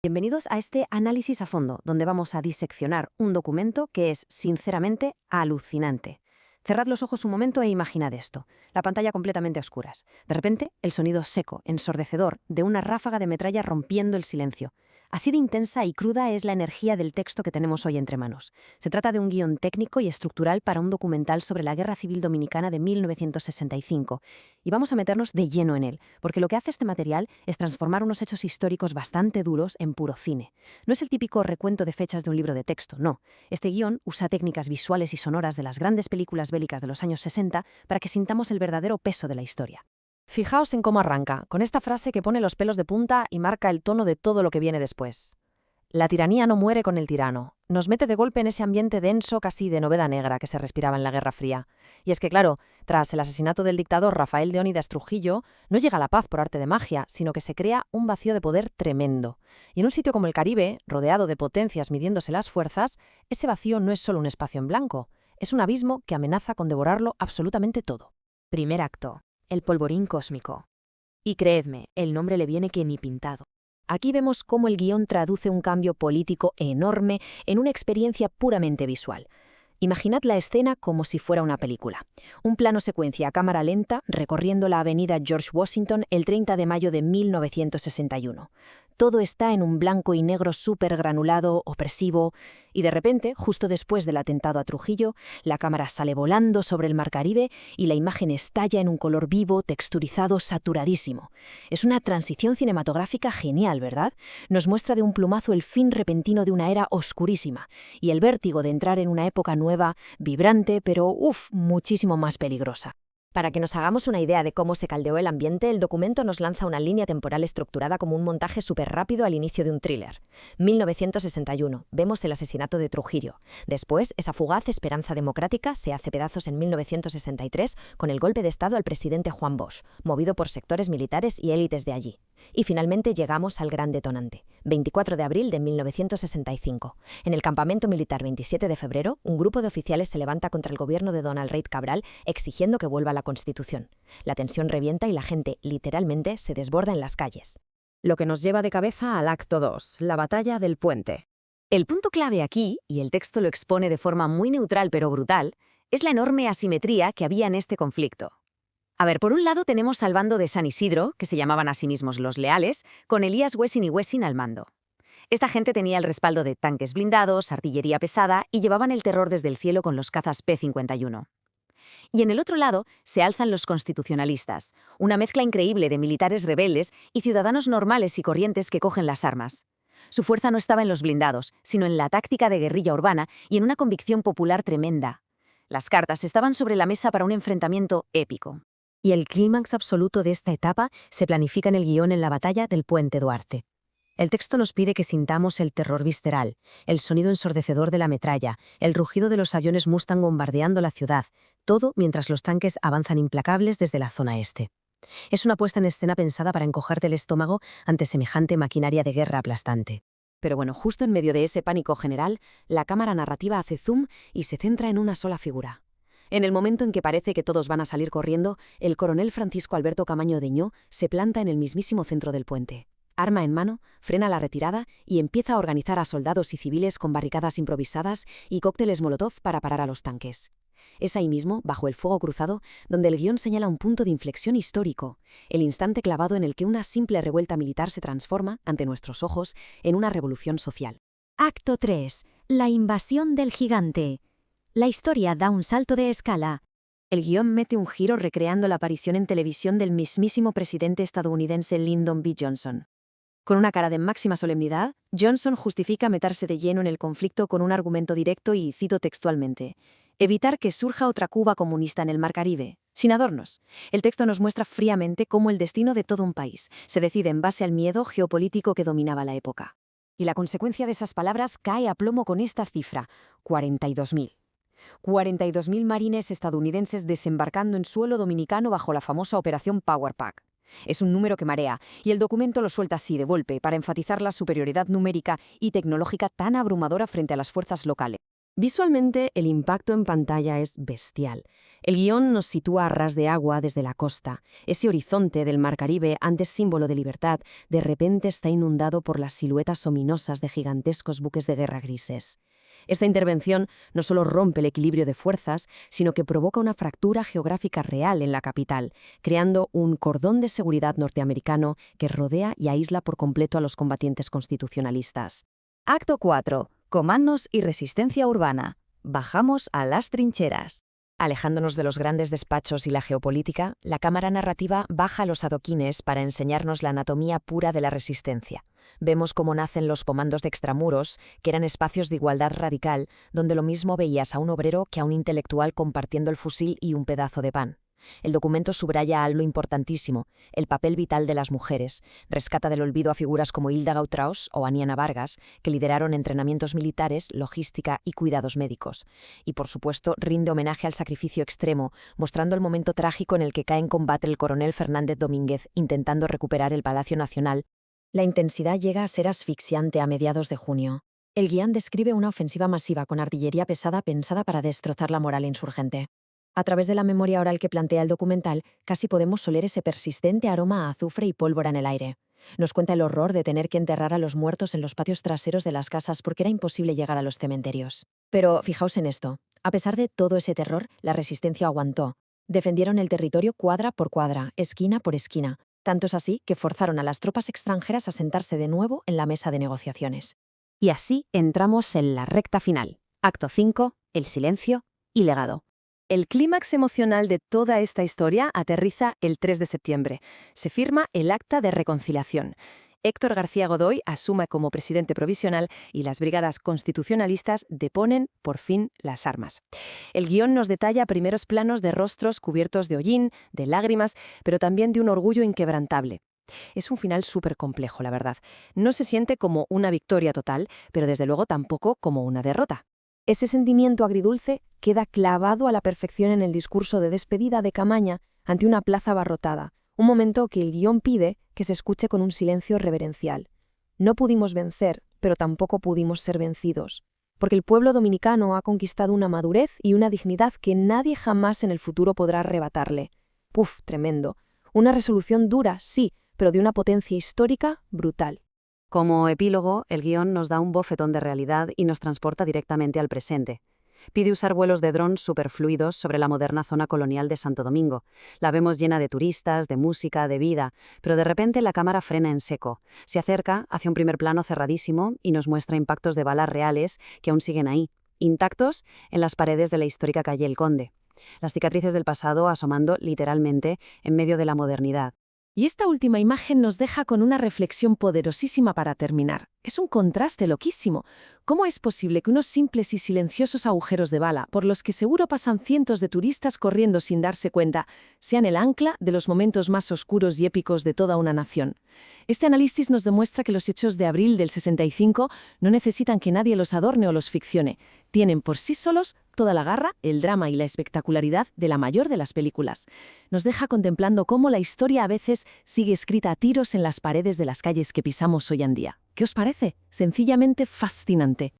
Bienvenidos a este análisis a fondo, donde vamos a diseccionar un documento que es, sinceramente, alucinante. Cerrad los ojos un momento e imaginad esto, la pantalla completamente a oscuras. De repente, el sonido seco, ensordecedor, de una ráfaga de metralla rompiendo el silencio. Así de intensa y cruda es la energía del texto que tenemos hoy entre manos. Se trata de un guión técnico y estructural para un documental sobre la Guerra Civil Dominicana de 1965. Y vamos a meternos de lleno en él, porque lo que hace este material es transformar unos hechos históricos bastante duros en puro cine. No es el típico recuento de fechas de un libro de texto, no. Este guión usa técnicas visuales y sonoras de las grandes películas bélicas de los años 60 para que sintamos el verdadero peso de la historia. Fijaos en cómo arranca, con esta frase que pone los pelos de punta y marca el tono de todo lo que viene después. La tiranía no muere con el tirano. Nos mete de golpe en ese ambiente denso, casi de novela negra que se respiraba en la Guerra Fría. Y es que, claro, tras el asesinato del dictador Rafael Leónidas Trujillo, no llega la paz por arte de magia, sino que se crea un vacío de poder tremendo. Y en un sitio como el Caribe, rodeado de potencias midiéndose las fuerzas, ese vacío no es solo un espacio en blanco, es un abismo que amenaza con devorarlo absolutamente todo. Primer acto. El polvorín cósmico. Y creedme, el nombre le viene que ni pintado. Aquí vemos cómo el guión traduce un cambio político enorme en una experiencia puramente visual. Imaginad la escena como si fuera una película. Un plano secuencia a cámara lenta recorriendo la avenida George Washington el 30 de mayo de 1961. Todo está en un blanco y negro súper granulado, opresivo, y de repente, justo después del atentado a Trujillo, la cámara sale volando sobre el mar Caribe y la imagen estalla en un color vivo, texturizado, saturadísimo. Es una transición cinematográfica genial, ¿verdad? Nos muestra de un plumazo el fin repentino de una era oscurísima y el vértigo de entrar en una época nueva, vibrante, pero muchísimo más peligrosa. Para que nos hagamos una idea de cómo se caldeó el ambiente, el documento nos lanza una línea temporal estructurada como un montaje súper rápido al inicio de un thriller. 1961, vemos el asesinato de Trujillo. Después, esa fugaz esperanza democrática se hace pedazos en 1963 con el golpe de Estado al presidente Juan Bosch, movido por sectores militares y élites de allí. Y finalmente llegamos al gran detonante, 24 de abril de 1965. En el campamento militar 27 de febrero, un grupo de oficiales se levanta contra el gobierno de Donald Reid Cabral exigiendo que vuelva a la Constitución. La tensión revienta y la gente, literalmente, se desborda en las calles. Lo que nos lleva de cabeza al acto 2, la batalla del puente. El punto clave aquí, y el texto lo expone de forma muy neutral pero brutal, es la enorme asimetría que había en este conflicto. A ver, por un lado tenemos al bando de San Isidro, que se llamaban a sí mismos los Leales, con Elías Wessing y Wessing al mando. Esta gente tenía el respaldo de tanques blindados, artillería pesada y llevaban el terror desde el cielo con los cazas P-51. Y en el otro lado se alzan los constitucionalistas, una mezcla increíble de militares rebeldes y ciudadanos normales y corrientes que cogen las armas. Su fuerza no estaba en los blindados, sino en la táctica de guerrilla urbana y en una convicción popular tremenda. Las cartas estaban sobre la mesa para un enfrentamiento épico. Y el clímax absoluto de esta etapa se planifica en el guión en la batalla del Puente Duarte. El texto nos pide que sintamos el terror visceral, el sonido ensordecedor de la metralla, el rugido de los aviones Mustang bombardeando la ciudad, todo mientras los tanques avanzan implacables desde la zona este. Es una puesta en escena pensada para encogerte el estómago ante semejante maquinaria de guerra aplastante. Pero bueno, justo en medio de ese pánico general, la cámara narrativa hace zoom y se centra en una sola figura. En el momento en que parece que todos van a salir corriendo, el coronel Francisco Alberto Camaño Deñó se planta en el mismísimo centro del puente. Arma en mano, frena la retirada y empieza a organizar a soldados y civiles con barricadas improvisadas y cócteles Molotov para parar a los tanques. Es ahí mismo, bajo el fuego cruzado, donde el guión señala un punto de inflexión histórico, el instante clavado en el que una simple revuelta militar se transforma, ante nuestros ojos, en una revolución social. Acto 3. La invasión del gigante. La historia da un salto de escala. El guión mete un giro recreando la aparición en televisión del mismísimo presidente estadounidense Lyndon B. Johnson. Con una cara de máxima solemnidad, Johnson justifica meterse de lleno en el conflicto con un argumento directo y, cito textualmente, evitar que surja otra Cuba comunista en el mar Caribe. Sin adornos. El texto nos muestra fríamente cómo el destino de todo un país se decide en base al miedo geopolítico que dominaba la época. Y la consecuencia de esas palabras cae a plomo con esta cifra, 42.000. 42.000 marines estadounidenses desembarcando en suelo dominicano bajo la famosa Operación Power Pack. Es un número que marea, y el documento lo suelta así de golpe para enfatizar la superioridad numérica y tecnológica tan abrumadora frente a las fuerzas locales. Visualmente, el impacto en pantalla es bestial. El guión nos sitúa a ras de agua desde la costa. Ese horizonte del mar Caribe, antes símbolo de libertad, de repente está inundado por las siluetas ominosas de gigantescos buques de guerra grises. Esta intervención no solo rompe el equilibrio de fuerzas, sino que provoca una fractura geográfica real en la capital, creando un cordón de seguridad norteamericano que rodea y aísla por completo a los combatientes constitucionalistas. Acto 4. Comandos y resistencia urbana. Bajamos a las trincheras. Alejándonos de los grandes despachos y la geopolítica, la cámara narrativa baja a los adoquines para enseñarnos la anatomía pura de la resistencia. Vemos cómo nacen los comandos de extramuros, que eran espacios de igualdad radical, donde lo mismo veías a un obrero que a un intelectual compartiendo el fusil y un pedazo de pan. El documento subraya algo importantísimo, el papel vital de las mujeres, rescata del olvido a figuras como Hilda Gautraus o Aniana Vargas, que lideraron entrenamientos militares, logística y cuidados médicos. Y por supuesto, rinde homenaje al sacrificio extremo, mostrando el momento trágico en el que cae en combate el coronel Fernández Domínguez intentando recuperar el Palacio Nacional. La intensidad llega a ser asfixiante a mediados de junio. El guión describe una ofensiva masiva con artillería pesada pensada para destrozar la moral insurgente. A través de la memoria oral que plantea el documental, casi podemos oler ese persistente aroma a azufre y pólvora en el aire. Nos cuenta el horror de tener que enterrar a los muertos en los patios traseros de las casas porque era imposible llegar a los cementerios. Pero fijaos en esto. A pesar de todo ese terror, la resistencia aguantó. Defendieron el territorio cuadra por cuadra, esquina por esquina. Tanto es así que forzaron a las tropas extranjeras a sentarse de nuevo en la mesa de negociaciones. Y así entramos en la recta final. Acto 5. El silencio y legado. El clímax emocional de toda esta historia aterriza el 3 de septiembre. Se firma el Acta de Reconciliación. Héctor García Godoy asume como presidente provisional y las brigadas constitucionalistas deponen, por fin, las armas. El guión nos detalla primeros planos de rostros cubiertos de hollín, de lágrimas, pero también de un orgullo inquebrantable. Es un final súper complejo, la verdad. No se siente como una victoria total, pero desde luego tampoco como una derrota. Ese sentimiento agridulce queda clavado a la perfección en el discurso de despedida de Camaña ante una plaza abarrotada, un momento que el guión pide que se escuche con un silencio reverencial. No pudimos vencer, pero tampoco pudimos ser vencidos, porque el pueblo dominicano ha conquistado una madurez y una dignidad que nadie jamás en el futuro podrá arrebatarle. Puf, tremendo. Una resolución dura, sí, pero de una potencia histórica brutal. Como epílogo, el guión nos da un bofetón de realidad y nos transporta directamente al presente. Pide usar vuelos de dron superfluidos sobre la moderna zona colonial de Santo Domingo. La vemos llena de turistas, de música, de vida, pero de repente la cámara frena en seco. Se acerca, hace un primer plano cerradísimo y nos muestra impactos de balas reales que aún siguen ahí, intactos en las paredes de la histórica calle El Conde. Las cicatrices del pasado asomando literalmente en medio de la modernidad. Y esta última imagen nos deja con una reflexión poderosísima para terminar. Es un contraste loquísimo. ¿Cómo es posible que unos simples y silenciosos agujeros de bala, por los que seguro pasan cientos de turistas corriendo sin darse cuenta, sean el ancla de los momentos más oscuros y épicos de toda una nación? Este análisis nos demuestra que los hechos de abril del 65 no necesitan que nadie los adorne o los ficcione. Tienen por sí solos toda la garra, el drama y la espectacularidad de la mayor de las películas. Nos deja contemplando cómo la historia a veces sigue escrita a tiros en las paredes de las calles que pisamos hoy en día. ¿Qué os parece? Sencillamente fascinante.